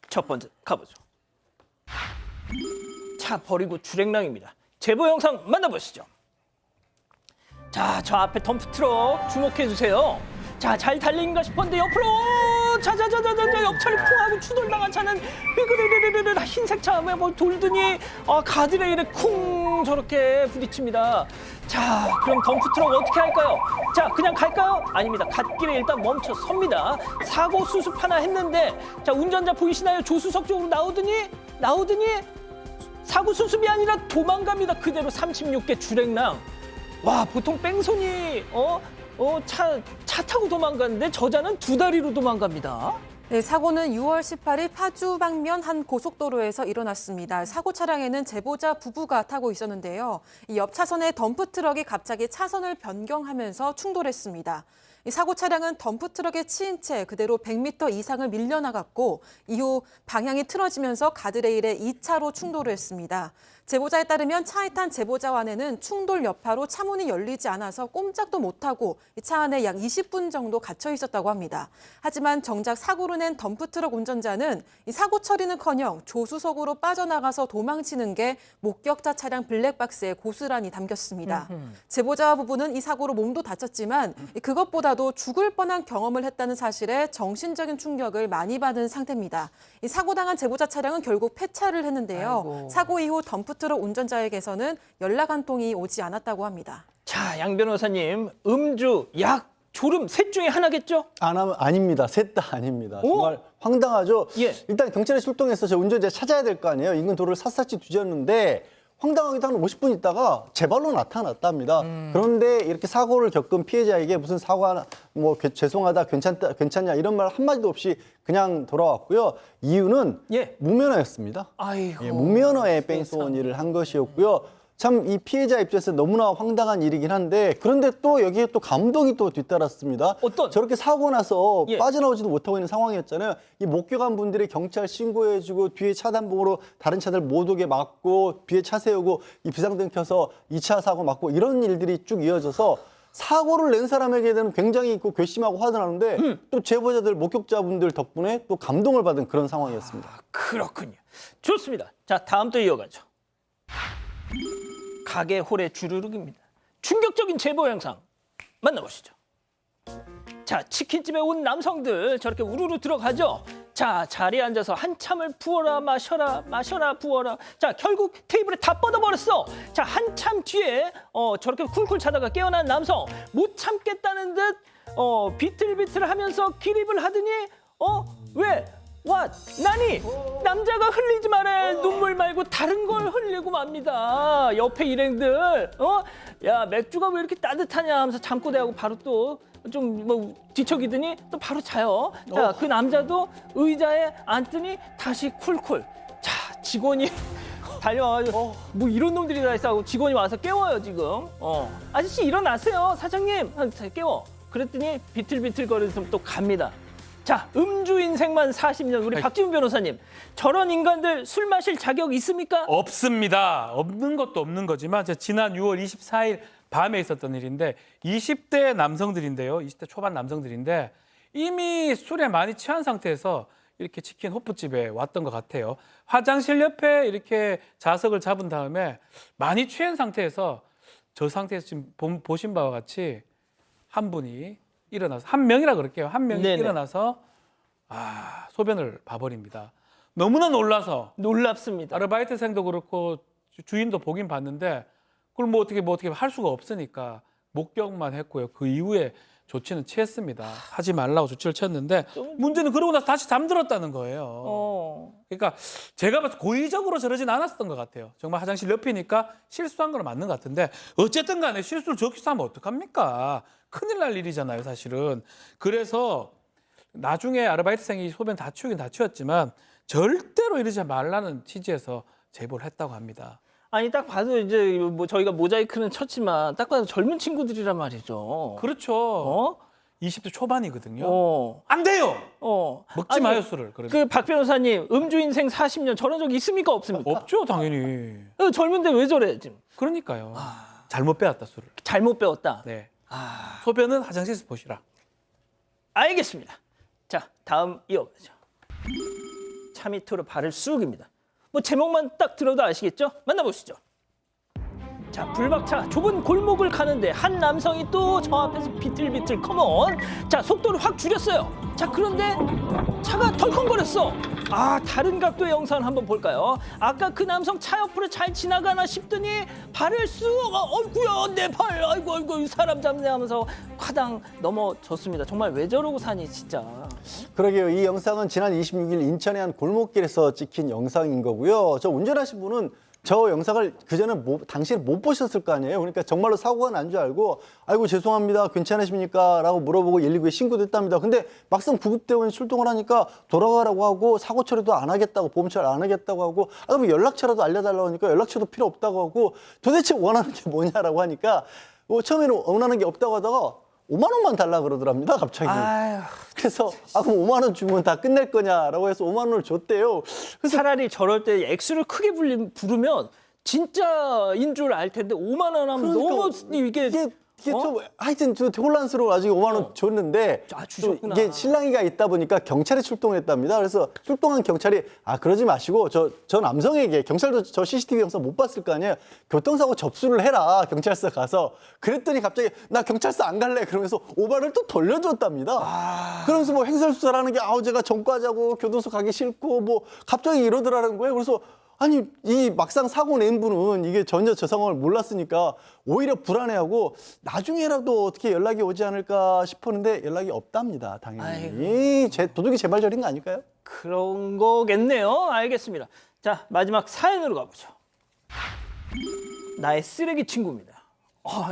첫 번째 가보죠. 차 버리고 주랭랑입니다. 제보 영상 만나보시죠. 자, 저 앞에 덤프트럭 주목해주세요. 자, 잘 달리는가 싶었는데 옆으로 자자자자자 옆차를 쿵 하고 추돌당한 차는 삐그르르르르 흰색 차에 뭐 돌더니 가드레일에 쿵 저렇게 부딪힙니다. 자, 그럼 덤프트럭 어떻게 할까요? 자, 그냥 갈까요? 아닙니다. 갓길에 일단 멈춰 섭니다. 사고 수습 하나 했는데 자, 운전자 보이시나요? 조수석 쪽으로 나오더니 사고 수습이 아니라 도망갑니다. 그대로 36개 주랭랑. 와, 보통 뺑소니 차 타고 도망가는데 저자는 두 다리로 도망갑니다. 네, 사고는 6월 18일 파주 방면 한 고속도로에서 일어났습니다. 사고 차량에는 제보자 부부가 타고 있었는데요. 이 옆 차선의 덤프트럭이 갑자기 차선을 변경하면서 충돌했습니다. 이 사고 차량은 덤프트럭에 치인 채 그대로 100m 이상을 밀려나갔고 이후 방향이 틀어지면서 가드레일에 2차로 충돌을 했습니다. 제보자에 따르면 차에 탄 제보자와 아내는 충돌 여파로 차문이 열리지 않아서 꼼짝도 못하고 차 안에 약 20분 정도 갇혀 있었다고 합니다. 하지만 정작 사고를 낸 덤프트럭 운전자는 이 사고 처리는커녕 조수석으로 빠져나가서 도망치는 게 목격자 차량 블랙박스에 고스란히 담겼습니다. 제보자와 부부는 이 사고로 몸도 다쳤지만 그것보다도 죽을 뻔한 경험을 했다는 사실에 정신적인 충격을 많이 받은 상태입니다. 이 사고 당한 제보자 차량은 결국 폐차를 했는데요. 아이고. 사고 이후 덤프트럭 운전자에게서는 연락 한 통이 오지 않았다고 합니다. 자, 양 변호사님, 음주, 약, 졸음 셋 중에 하나겠죠? 아닙니다. 셋 다 아닙니다. 오? 정말 황당하죠. 예. 일단 경찰에 출동해서 저 운전자 찾아야 될 거 아니에요. 인근 도로를 샅샅이 뒤졌는데 황당하게도 한 50분 있다가 제 발로 나타났답니다. 그런데 이렇게 사고를 겪은 피해자에게 무슨 사고가 죄송하다, 괜찮냐 이런 말 한마디도 없이 그냥 돌아왔고요. 이유는 예. 무면허였습니다. 아이고. 예, 무면허에 뺑소니 일을 한 것이었고요. 참 이 피해자 입장에서 너무나 황당한 일이긴 한데 그런데 또 여기에 또 감동이 또 뒤따랐습니다. 어떤? 저렇게 사고 나서 예. 빠져나오지도 못하고 있는 상황이었잖아요. 이 목격한 분들이 경찰 신고해주고 뒤에 차단봉으로 다른 차들 못 오게 막고 뒤에 차 세우고 이 비상등 켜서 2차 사고 막고 이런 일들이 쭉 이어져서 사고를 낸 사람에게는 굉장히 있고 괘씸하고 화도 나는데 또 제보자들 목격자분들 덕분에 또 감동을 받은 그런 상황이었습니다. 그렇군요. 좋습니다. 자, 다음 또 이어가죠. 가게 홀의 주르륵입니다. 충격적인 제보 영상 만나보시죠. 자, 치킨집에 온 남성들 저렇게 우르르 들어가죠. 자, 자리에 앉아서 한참을 부어라 마셔라 부어라. 자, 결국 테이블에 다 뻗어버렸어. 자, 한참 뒤에 저렇게 쿨쿨 자다가 깨어난 남성 못 참겠다는 듯 비틀비틀하면서 기립을 하더니 왜? 나니 남자가 흘리지 말아야 눈물 말고 다른 걸 흘리고 맙니다. 옆에 일행들 야, 맥주가 왜 이렇게 따뜻하냐 하면서 잠꼬대하고 바로 또 좀 뒤척이더니 또 바로 자요. 자, 그 남자도 의자에 앉더니 다시 쿨쿨. 자, 직원이 달려와가지고 뭐 이런 놈들이 다 있어 하고 직원이 와서 깨워요 지금. 아저씨 일어나세요 사장님. 깨워. 그랬더니 비틀비틀거리면서 또 갑니다. 자, 음주 인생만 40년 우리 박지훈 변호사님, 저런 인간들 술 마실 자격 있습니까? 없습니다. 없는 것도 없는 거지만 지난 6월 24일 밤에 있었던 일인데 20대 남성들인데요. 20대 초반 남성들인데 이미 술에 많이 취한 상태에서 이렇게 치킨 호프집에 왔던 것 같아요. 화장실 옆에 이렇게 좌석을 잡은 다음에 많이 취한 상태에서 저 상태에서 지금 보신 바와 같이 한 분이 일어나서 한 명이라 그럴게요. 한 명이 네네. 일어나서 소변을 봐버립니다. 너무나 놀라서 놀랍습니다. 아르바이트생도 그렇고 주인도 보긴 봤는데 그걸 뭐 어떻게 할 수가 없으니까 목격만 했고요. 그 이후에 조치는 취했습니다. 하지 말라고 조치를 취했는데 문제는 그러고 나서 다시 잠들었다는 거예요. 그러니까 제가 봐서 고의적으로 저러진 않았던 것 같아요. 정말 화장실 옆이니까 실수한 건 맞는 것 같은데 어쨌든 간에 실수를 저기서 하면 어떡합니까? 큰일 날 일이잖아요, 사실은. 그래서 나중에 아르바이트생이 소변 다 치우긴 다 치웠지만 절대로 이러지 말라는 취지에서 제보를 했다고 합니다. 아니 딱 봐도 이제 뭐 저희가 모자이크는 쳤지만 딱 봐도 젊은 친구들이란 말이죠. 그렇죠. 20대 초반이거든요. 어. 안 돼요. 먹지 아니, 마요, 술을. 그러면. 그 박 변호사님, 음주 인생 40년 저런 적 있습니까 없습니까? 없죠, 당연히. 젊은데 왜 저래 지금? 그러니까요. 잘못 빼왔다, 술을. 잘못 배웠다. 네. 소변은 화장실에서 보시라. 알겠습니다. 자, 다음 이어가죠. 차 밑으로 발을 쑥입니다. 뭐 제목만 딱 들어도 아시겠죠? 만나보시죠. 자, 불박차 좁은 골목을 가는데 한 남성이 또 저 앞에서 비틀비틀 컴온. 자, 속도를 확 줄였어요. 자, 그런데 차가 덜컹거렸어. 아, 다른 각도의 영상 한번 볼까요? 아까 그 남성 차 옆으로 잘 지나가나 싶더니 발을 쑥, 어이구야, 내 발, 아이고, 사람 잡네 하면서 화당 넘어졌습니다. 정말 왜 저러고 사니, 진짜. 그러게요. 이 영상은 지난 26일 인천의 한 골목길에서 찍힌 영상인 거고요. 저 운전하신 분은 저 영상을 그전에 당시에 못 보셨을 거 아니에요. 그러니까 정말로 사고가 난 줄 알고 아이고 죄송합니다. 괜찮으십니까? 라고 물어보고 119에 신고됐답니다. 근데 막상 구급대원이 출동을 하니까 돌아가라고 하고 사고 처리도 안 하겠다고 보험 처리 안 하겠다고 하고 뭐 연락처라도 알려달라고 하니까 연락처도 필요 없다고 하고 도대체 원하는 게 뭐냐라고 하니까 처음에는 원하는 게 없다고 하다가 5만 원만 달라 그러더랍니다, 갑자기. 아유, 그래서 그럼 5만 원 주면 다 끝낼 거냐라고 해서 5만 원을 줬대요. 그래서 차라리 저럴 때 액수를 크게 부르면 진짜인 줄 알 텐데 5만 원 하면 그러니까 너무 이게 좀 하여튼 좀 혼란스러워 가지고 5만 원 줬는데 아, 또 주셨구나. 이게 신랑이가 있다 보니까 경찰이 출동했답니다. 그래서 출동한 경찰이 그러지 마시고 저 남성에게 경찰도 저 CCTV 영상 못 봤을 거 아니에요. 교통사고 접수를 해라 경찰서 가서 그랬더니 갑자기 나 경찰서 안 갈래 그러면서 5만 원을 또 돌려줬답니다. 그러면서 뭐 횡설수설하는 게 제가 전과자고 교도소 가기 싫고 뭐 갑자기 이러더라는 거예요. 그래서 아니 이 막상 사고 낸 분은 이게 전혀 저 상황을 몰랐으니까 오히려 불안해하고 나중에라도 어떻게 연락이 오지 않을까 싶었는데 연락이 없답니다. 당연히 도둑이 재발절인 거 아닐까요? 그런 거겠네요. 알겠습니다. 자, 마지막 사연으로 가보죠. 나의 쓰레기 친구입니다.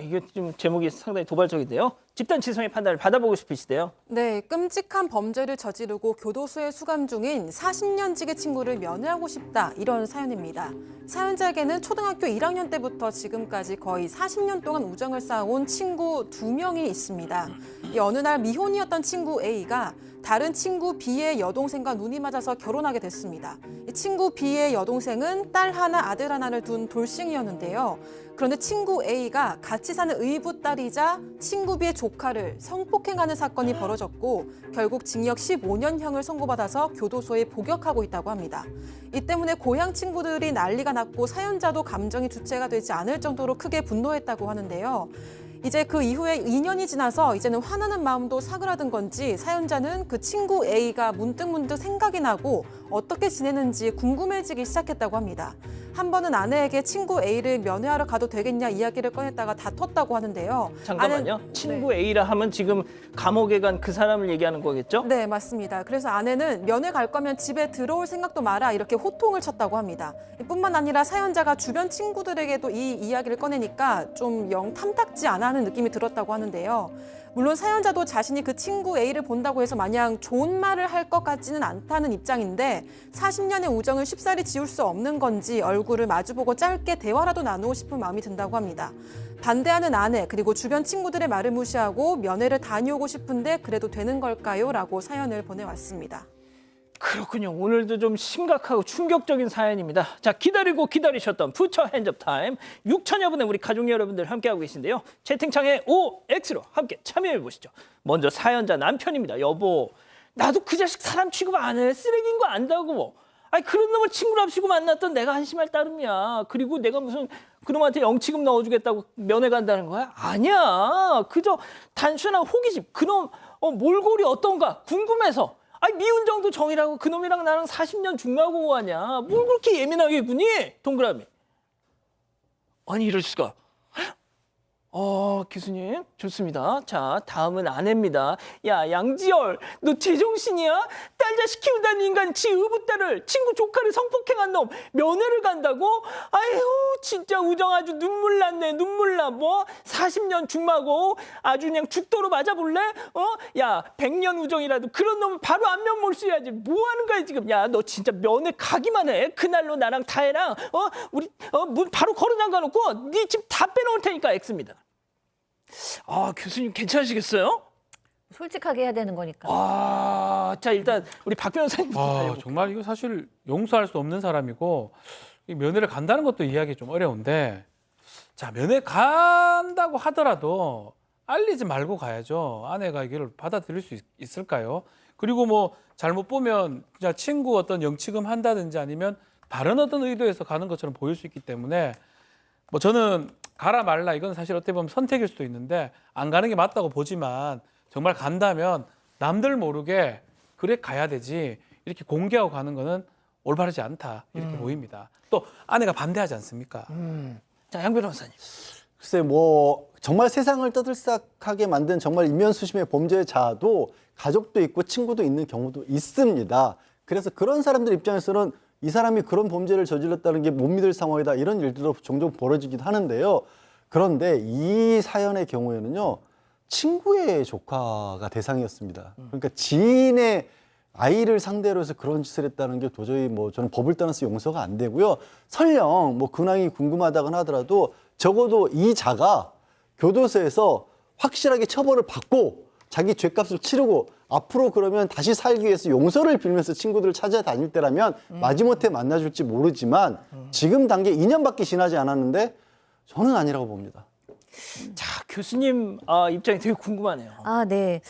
이게 좀 제목이 상당히 도발적인데요. 집단 지성의 판단을 받아보고 싶으시대요. 네, 끔찍한 범죄를 저지르고 교도소에 수감 중인 40년직의 친구를 면회하고 싶다 이런 사연입니다. 사연자에게는 초등학교 1학년 때부터 지금까지 거의 40년 동안 우정을 쌓아온 친구 2명이 있습니다. 어느 날 미혼이었던 친구 A가 다른 친구 B의 여동생과 눈이 맞아서 결혼하게 됐습니다. 친구 B의 여동생은 딸 하나, 아들 하나를 둔 돌싱이었는데요. 그런데 친구 A가 같이 사는 의붓 딸이자 친구 B의 조카를 성폭행하는 사건이 벌어졌고 결국 징역 15년형을 선고받아서 교도소에 복역하고 있다고 합니다. 이 때문에 고향 친구들이 난리가 났고 사연자도 감정이 주체가 되지 않을 정도로 크게 분노했다고 하는데요. 이제 그 이후에 2년이 지나서 이제는 화나는 마음도 사그라든 건지 사연자는 그 친구 A가 문득문득 생각이 나고 어떻게 지내는지 궁금해지기 시작했다고 합니다. 한 번은 아내에게 친구 A를 면회하러 가도 되겠냐 이야기를 꺼냈다가 다퉜다고 하는데요. 잠깐만요. 친구 A라 하면 지금 감옥에 간 그 사람을 얘기하는 거겠죠? 네, 맞습니다. 그래서 아내는 면회 갈 거면 집에 들어올 생각도 마라 이렇게 호통을 쳤다고 합니다. 뿐만 아니라 사연자가 주변 친구들에게도 이 이야기를 꺼내니까 좀 영 탐탁지 않아 하는 느낌이 들었다고 하는데요. 물론 사연자도 자신이 그 친구 A를 본다고 해서 마냥 좋은 말을 할 것 같지는 않다는 입장인데 40년의 우정을 쉽사리 지울 수 없는 건지 얼굴을 마주보고 짧게 대화라도 나누고 싶은 마음이 든다고 합니다. 반대하는 아내 그리고 주변 친구들의 말을 무시하고 면회를 다녀오고 싶은데 그래도 되는 걸까요? 라고 사연을 보내왔습니다. 그렇군요. 오늘도 좀 심각하고 충격적인 사연입니다. 자, 기다리고 기다리셨던 퓨처 핸즈업 타임 6천여 분의 우리 가족 여러분들 함께하고 계신데요. 채팅창에 OX로 함께 참여해 보시죠. 먼저 사연자 남편입니다. 여보, 나도 그 자식 사람 취급 안 해. 쓰레기인 거 안다고. 아니 그런 놈을 친구랍시고 만났던 내가 한심할 따름이야. 그리고 내가 무슨 그놈한테 영치금 넣어주겠다고 면회 간다는 거야? 아니야. 그저 단순한 호기심. 그놈 몰골이 어떤가 궁금해서. 아니 미운 정도 정이라고 그놈이랑 나랑 40년 중마고 하냐. 뭘 그렇게 예민하게 구니? 동그라미. 아니 이럴 수가. 교수님 좋습니다. 자 다음은 아내입니다. 야 양지열 너 제정신이야? 딸 자식 키우다는 인간 지 의붓딸을 친구 조카를 성폭행한 놈 면회를 간다고? 아유 진짜 우정 아주 눈물 났네. 눈물 나. 뭐 40년 중마고 아주 그냥 죽도록 맞아볼래? 야 100년 우정이라도 그런 놈은 바로 안면 몰수해야지. 뭐 하는 거야 지금. 야 너 진짜 면회 가기만 해. 그날로 나랑 다혜랑 우리 문 바로 걸어 잠가놓고 네 집 다 빼놓을 테니까 X입니다. 교수님 괜찮으시겠어요? 솔직하게 해야 되는 거니까. 자 일단 우리 박 변호사님부터 달려볼까요? 정말 이거 사실 용서할 수 없는 사람이고 이 면회를 간다는 것도 이해하기 좀 어려운데 자 면회 간다고 하더라도 알리지 말고 가야죠. 아내가 이걸 받아들일 수 있을까요? 그리고 뭐 잘못 보면 그냥 친구 어떤 영치금 한다든지 아니면 다른 어떤 의도에서 가는 것처럼 보일 수 있기 때문에 뭐 저는 가라 말라 이건 사실 어떻게 보면 선택일 수도 있는데 안 가는 게 맞다고 보지만 정말 간다면 남들 모르게 그래 가야 되지 이렇게 공개하고 가는 거는 올바르지 않다 이렇게 보입니다. 또 아내가 반대하지 않습니까? 자, 양 변호사님. 글쎄 뭐 정말 세상을 떠들썩하게 만든 정말 인면수심의 범죄자도 가족도 있고 친구도 있는 경우도 있습니다. 그래서 그런 사람들 입장에서는 이 사람이 그런 범죄를 저질렀다는 게 못 믿을 상황이다 이런 일들도 종종 벌어지기도 하는데요. 그런데 이 사연의 경우에는요. 친구의 조카가 대상이었습니다. 그러니까 지인의 아이를 상대로 해서 그런 짓을 했다는 게 도저히 뭐 저는 법을 떠나서 용서가 안 되고요. 설령 뭐 근황이 궁금하다거나 하더라도 적어도 이 자가 교도소에서 확실하게 처벌을 받고 자기 죄값을 치르고 앞으로 그러면 다시 살기 위해서 용서를 빌면서 친구들을 찾아다닐 때라면 마지못해 만나줄지 모르지만 지금 단계 2년밖에 지나지 않았는데 저는 아니라고 봅니다. 자, 교수님 입장이 되게 궁금하네요. 아, 네.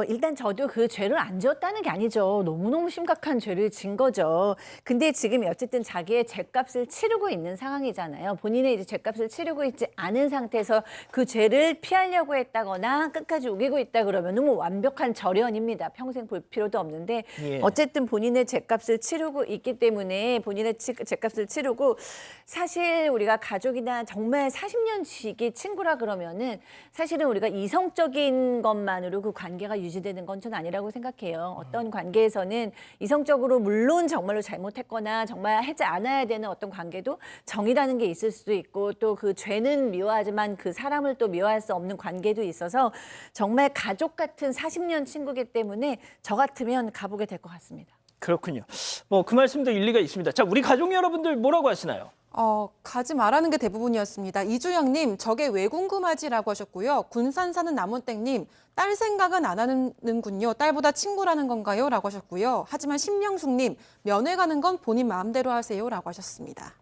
일단 저도 그 죄를 안 지었다는 게 아니죠. 너무너무 심각한 죄를 진 거죠. 근데 지금 어쨌든 자기의 죄값을 치르고 있는 상황이잖아요. 본인의 이제 죄값을 치르고 있지 않은 상태에서 그 죄를 피하려고 했다거나 끝까지 우기고 있다 그러면 뭐 완벽한 절연입니다. 평생 볼 필요도 없는데 예. 어쨌든 본인의 죄값을 치르고 있기 때문에 본인의 죄값을 치르고 사실 우리가 가족이나 정말 40년 지기 친구라 그러면은 사실은 우리가 이성적인 것만으로 그 관계가 유지되는 건 전 아니라고 생각해요. 어떤 관계에서는 이성적으로 물론 정말로 잘못했거나 정말 하지 않아야 되는 어떤 관계도 정이라는 게 있을 수도 있고 또 그 죄는 미워하지만 그 사람을 또 미워할 수 없는 관계도 있어서 정말 가족 같은 40년 친구기 때문에 저 같으면 가보게 될 것 같습니다. 그렇군요. 뭐 그 말씀도 일리가 있습니다. 자, 우리 가족 여러분들 뭐라고 하시나요? 가지 말라는 게 대부분이었습니다. 이주영님, 저게 왜 궁금하지라고 하셨고요. 군산 사는 남원땡님, 딸 생각은 안 하는군요. 딸보다 친구라는 건가요? 라고 하셨고요. 하지만 신명숙님, 면회 가는 건 본인 마음대로 하세요. 라고 하셨습니다.